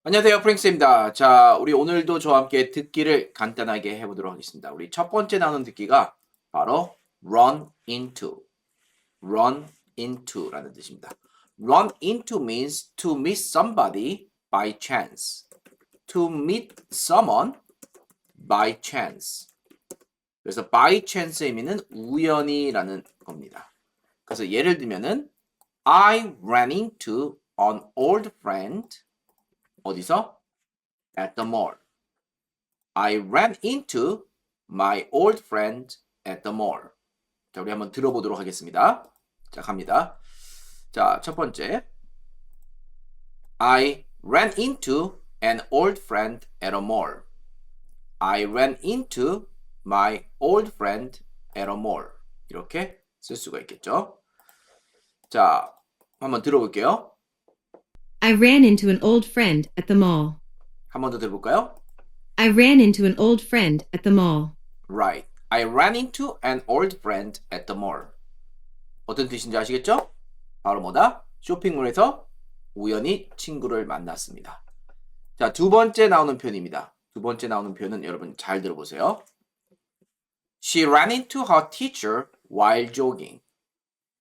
안녕하세요. 프랭스입니다. 자, 우리 오늘도 저와 함께 듣기를 간단하게 해보도록 하겠습니다. 우리 첫 번째 나누는 듣기가 바로 run into, run into라는 뜻입니다. run into means to meet somebody by chance. to meet someone by chance. 그래서 by chance의 의미는 우연히라는 겁니다. 그래서 예를 들면은 I ran into an old friend 어디서? At the mall. I ran into my old friend at the mall. 자, 우리 한번 들어보도록 하겠습니다. 자, 갑니다. 자, 첫 번째. I ran into an old friend at a mall. I ran into my old friend at a mall. 이렇게 쓸 수가 있겠죠. 자, 한번 들어볼게요. I ran into an old friend at the mall. 한 번 더 들어볼까요? I ran into an old friend at the mall. Right. I ran into an old friend at the mall. 어떤 뜻인지 아시겠죠? 바로 뭐다? 쇼핑몰에서 우연히 친구를 만났습니다. 자, 두 번째 나오는 표현입니다. 두 번째 나오는 표현은 여러분 잘 들어보세요. She ran into her teacher while jogging.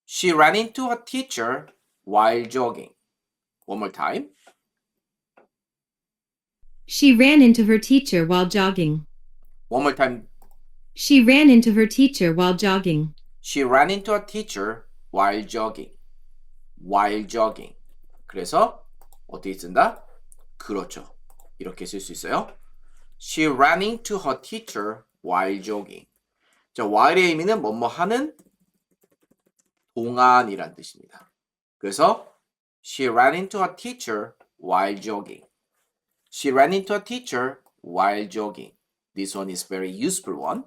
She ran into her teacher while jogging. One more time. She ran into her teacher while jogging. One more time. She ran into her teacher while jogging. She ran into a teacher while jogging. while jogging. 그래서 어떻게 쓴다? 그렇죠. 이렇게 쓸 수 있어요. She ran into her teacher while jogging. 자, while의 의미는 뭐뭐 하는 동안이란 뜻입니다. 그래서 She ran into her teacher while jogging. She ran into a teacher while jogging. This one is very useful one.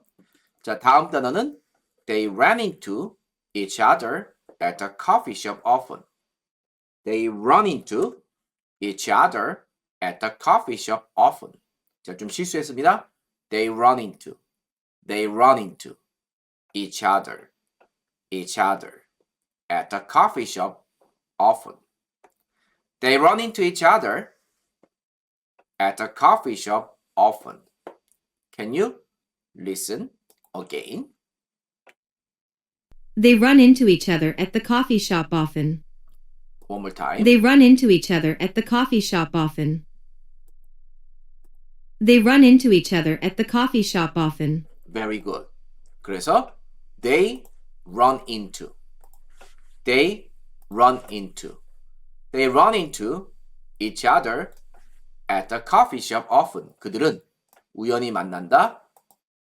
자, 다음 단어는 They ran into each other at a coffee shop often. They run into each other at the coffee shop often. 자, 좀 실수했습니다. They run into each other at the coffee shop often. They run into each other at the coffee shop often. Can you listen again? They run into each other at the coffee shop often. One more time. They run into each other at the coffee shop often. They run into each other at the coffee shop often. Very good. 그래서 they run into they run into each other at the coffee shop often. 그들은 우연히 만난다.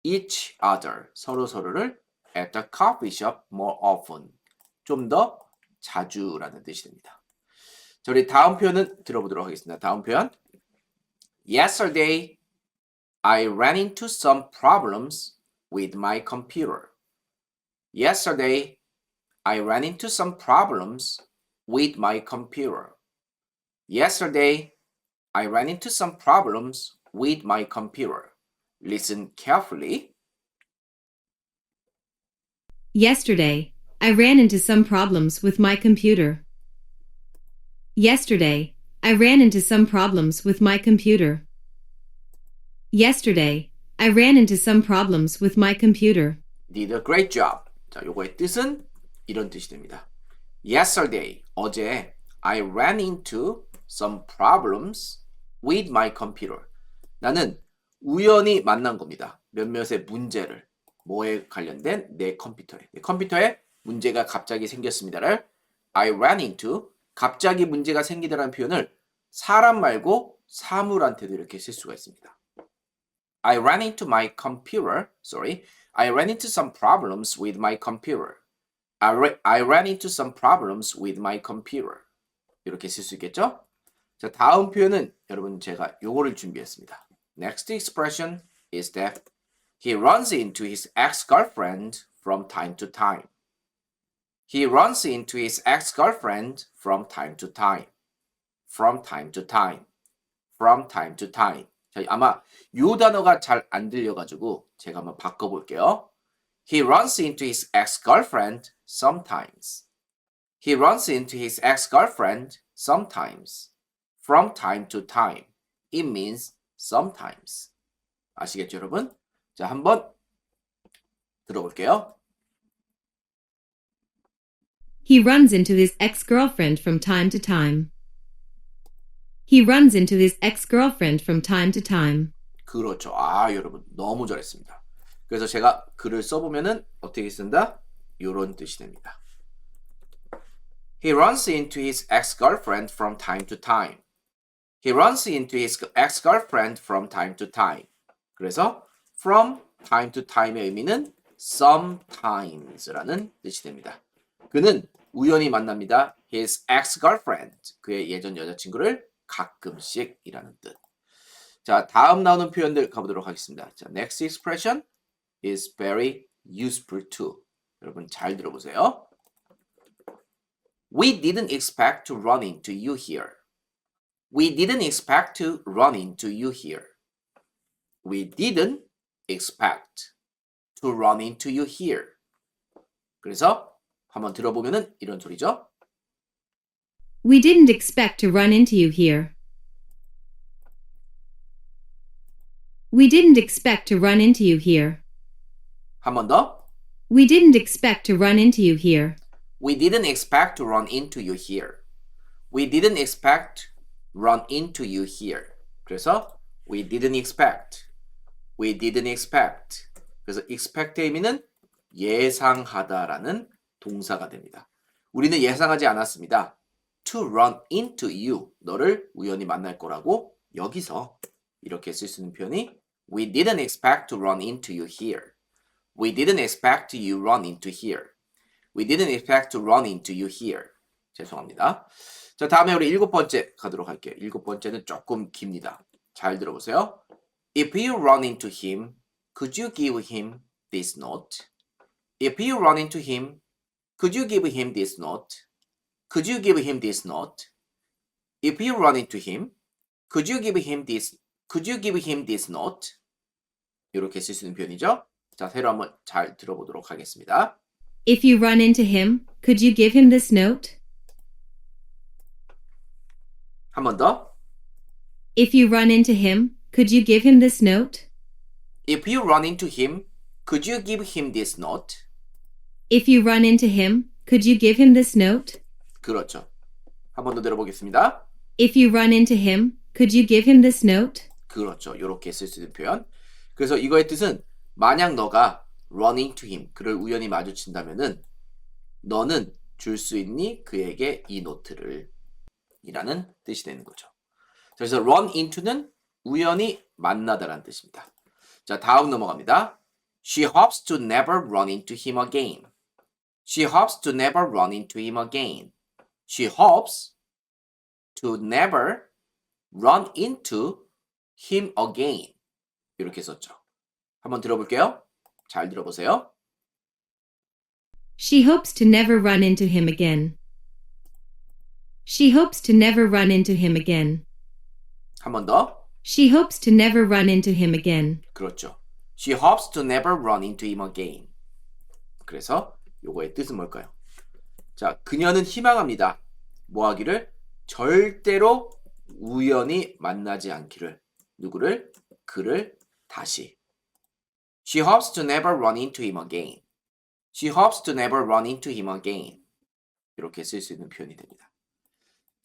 each other 서로를 at the coffee shop more often. 좀 더 자주라는 뜻이 됩니다. 자, 우리 다음 표현은 들어보도록 하겠습니다. 다음 표현. Yesterday I ran into some problems with my computer. Yesterday I ran into some problems with my computer. Yesterday I ran into some problems with my computer. Listen carefully. Yesterday, I ran into some problems with my computer. Yesterday, I ran into some problems with my computer. Yesterday, I ran into some problems with my computer. Did a great job. 자, 요거의 뜻은 이런 뜻이 됩니다. Yesterday, 어제 I ran into some problems with my computer. 나는 우연히 만난 겁니다. 몇몇의 문제를. 뭐에 관련된 내 컴퓨터에 문제가 갑자기 생겼습니다를 I ran into 갑자기 문제가 생기다라는 표현을 사람 말고 사물한테도 이렇게 쓸 수가 있습니다. I ran into my computer. I ran into some problems with my computer. I ran into some problems with my computer. 이렇게 쓸 수 있겠죠? 자, 다음 표현은 여러분 제가 요거를 준비했습니다. Next expression is that he runs into his ex-girlfriend from time to time. He runs into his ex-girlfriend from time to time. From time to time. From time to time. 자, 아마 요 단어가 잘 안 들려가지고 제가 한번 바꿔볼게요. He runs into his ex-girlfriend sometimes. He runs into his ex-girlfriend sometimes. From time to time. It means sometimes. 아시겠죠, 여러분? 자, 한번 들어볼게요. He runs into his ex-girlfriend from time to time. He runs into his ex-girlfriend from time to time. 그렇죠. 아, 여러분 너무 잘했습니다. 그래서 제가 글을 써보면은 어떻게 쓴다? 이런 뜻이 됩니다. He runs into his ex-girlfriend from time to time. He runs into his ex-girlfriend from time to time. 그래서 from time to time의 의미는 sometimes라는 뜻이 됩니다. 그는 우연히 만납니다. His ex-girlfriend, 그의 예전 여자친구를 가끔씩이라는 뜻. 자, 다음 나오는 표현들 가보도록 하겠습니다. 자, next expression is very useful too. 여러분 잘 들어보세요. We didn't expect to run into you here. We didn't expect to run into you here. We didn't expect to run into you here. 그래서 한번 들어보면은 이런 소리죠. We didn't expect to run into you here. We didn't expect to run into you here. 한 번 더. We didn't expect to run into you here. We didn't expect to run into you here. We didn't expect run into you here. 그래서 we didn't expect. We didn't expect. 그래서 expect의 의미는 예상하다라는 동사가 됩니다. 우리는 예상하지 않았습니다. To run into you. 너를 우연히 만날 거라고 여기서 이렇게 쓸 수 있는 표현이 We didn't expect to run into you here. We didn't expect you run into here. We didn't expect to run into you here. 죄송합니다. 자, 다음에 우리 7번째 가도록 할게요. 7번째는 조금 깁니다. 잘 들어보세요. If you run into him, could you give him this note? If you run into him, could you give him this note? Could you give him this note? If you run into him, could you give him this note? 이렇게 쓸 수 있는 표현이죠. 자, 새로 한번 잘 들어보도록 하겠습니다. If you run into him, could you give him this note? 한 번 더. If you run into him, could you give him this note? If you run into him, could you give him this note? If you run into him, could you give him this note? 그렇죠. 한 번 더 들어보겠습니다. If you run into him, could you give him this note? 그렇죠. 이렇게 쓸 수 있는 표현. 그래서 이거의 뜻은 만약 너가 run into him, 그를 우연히 마주친다면은 너는 줄 수 있니 그에게 이 노트를 이라는 뜻이 되는 거죠. 그래서 run into는 우연히 만나다라는 뜻입니다. 자, 다음 넘어갑니다. She hopes to never run into him again. She hopes to never run into him again. She hopes to never run into him again. 이렇게 썼죠. 한번 들어볼게요. 잘 들어보세요. She hopes to never run into him again. She hopes to never run into him again. 한 번 더. She hopes to never run into him again. 그렇죠. She hopes to never run into him again. 그래서 요거의 뜻은 뭘까요? 자, 그녀는 희망합니다. 뭐 하기를? 절대로 우연히 만나지 않기를. 누구를? 그를 다시. She hopes to never run into him again. She hopes to never run into him again. 이렇게 쓸 수 있는 표현이 됩니다.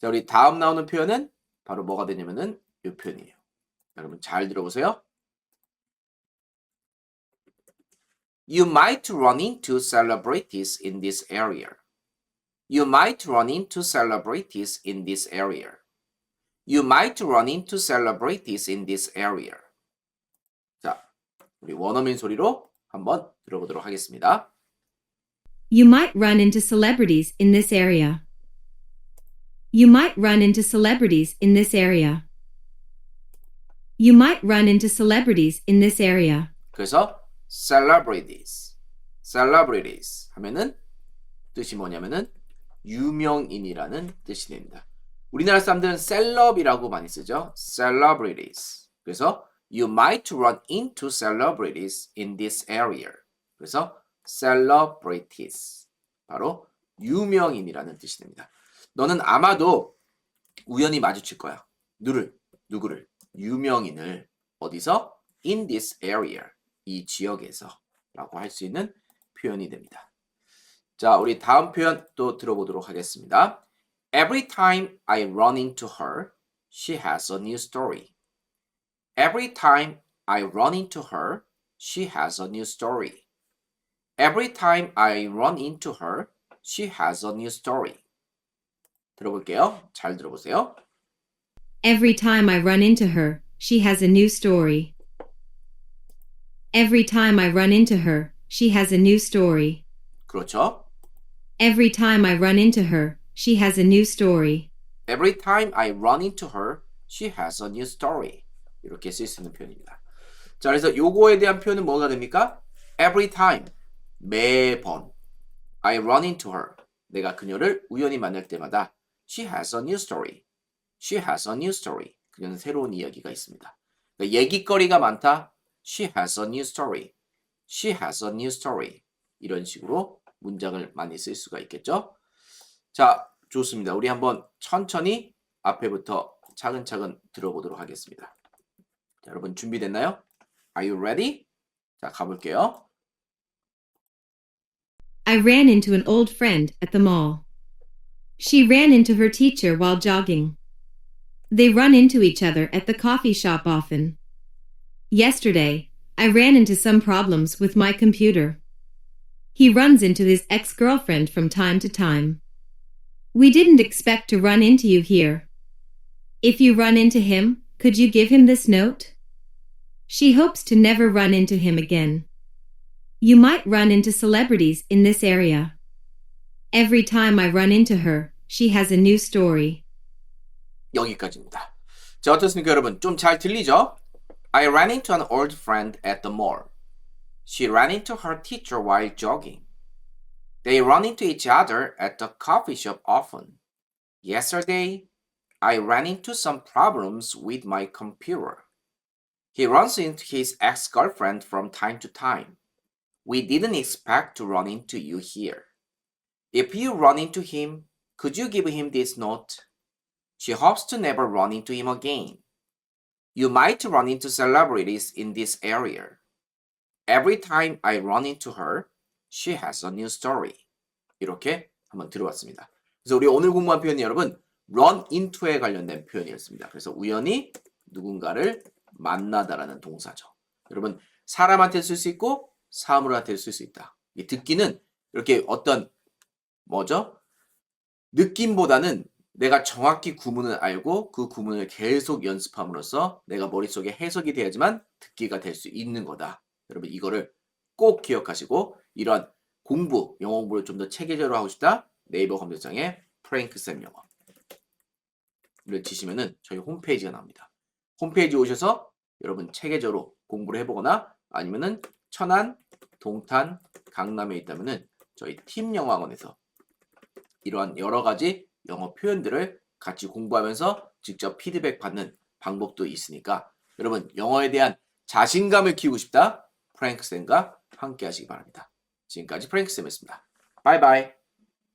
자, 우리 다음 나오는 표현은 바로 뭐가 되냐면은 이 표현이에요. 여러분 잘 들어보세요. You might run into celebrities in this area. You might run into celebrities in this area. You might run into celebrities in this area. 자, 우리 원어민 소리로 한번 들어보도록 하겠습니다. You might run into celebrities in this area. You might run into celebrities in this area. You might run into celebrities in this area. 그래서 celebrities, celebrities 하면은 뜻이 뭐냐면은 유명인이라는 뜻이 됩니다. 우리나라 사람들은 셀럽이라고 많이 쓰죠. celebrities. 그래서 you might run into celebrities in this area. 그래서 celebrities. 바로 유명인이라는 뜻이 됩니다. 너는 아마도 우연히 마주칠 거야. 누구를? 유명인을 어디서? In this area. 이 지역에서 라고 할 수 있는 표현이 됩니다. 자, 우리 다음 표현 또 들어보도록 하겠습니다. Every time I run into her, she has a new story. Every time I run into her, she has a new story. Every time I run into her, she has a new story. 들어볼게요. 잘 들어보세요. Every time I run into her, she has a new story. Every time I run into her, she has a new story. 그렇죠. Every time I run into her, she has a new story. Every time I run into her, she has a new story. 이렇게 쓸 수 있는 표현입니다. 자, 그래서 요거에 대한 표현은 뭐가 됩니까? Every time, 매번. I run into her. 내가 그녀를 우연히 만날 때마다 she has a new story. She has a new story. 그녀는 새로운 이야기가 있습니다. 그러니까 얘기거리가 많다. She has a new story. She has a new story. 이런 식으로 문장을 많이 쓸 수가 있겠죠? 자, 좋습니다. 우리 한번 천천히 앞에부터 차근차근 들어보도록 하겠습니다. 자, 여러분 준비됐나요? Are you ready? 자, 가볼게요. I ran into an old friend at the mall. She ran into her teacher while jogging. They run into each other at the coffee shop often. Yesterday, I ran into some problems with my computer. He runs into his ex-girlfriend from time to time. We didn't expect to run into you here. If you run into him, could you give him this note? She hopes to never run into him again. You might run into celebrities in this area. Every time I run into her, she has a new story. 여기까지입니다. 자, 어떻습니까, 여러분? 좀 잘 들리죠? I ran into an old friend at the mall. She ran into her teacher while jogging. They run into each other at the coffee shop often. Yesterday, I ran into some problems with my computer. He runs into his ex-girlfriend from time to time. We didn't expect to run into you here. If you run into him, could you give him this note? She hopes to never run into him again. You might run into celebrities in this area. Every time I run into her, she has a new story. 이렇게 한번 들어봤습니다. 그래서 우리 오늘 공부한 표현이 여러분 run into에 관련된 표현이었습니다. 그래서 우연히 누군가를 만나다라는 동사죠. 여러분 사람한테 쓸 수 있고 사물한테 쓸 수 있다. 이 듣기는 이렇게 어떤 뭐죠? 느낌보다는 내가 정확히 구문을 알고 그 구문을 계속 연습함으로써 내가 머릿속에 해석이 돼야지만 듣기가 될 수 있는 거다. 여러분 이거를 꼭 기억하시고 이런 공부, 영어 공부를 좀 더 체계적으로 하고 싶다. 네이버 검색창에 프랭크쌤 영어를 치시면은 저희 홈페이지가 나옵니다. 홈페이지 오셔서 여러분 체계적으로 공부를 해보거나 아니면은 천안, 동탄, 강남에 있다면은 저희 팀 영어학원에서 이러한 여러 가지 영어 표현들을 같이 공부하면서 직접 피드백 받는 방법도 있으니까 여러분 영어에 대한 자신감을 키우고 싶다? 프랭크쌤과 함께 하시기 바랍니다. 지금까지 프랭크쌤이었습니다. 바이바이.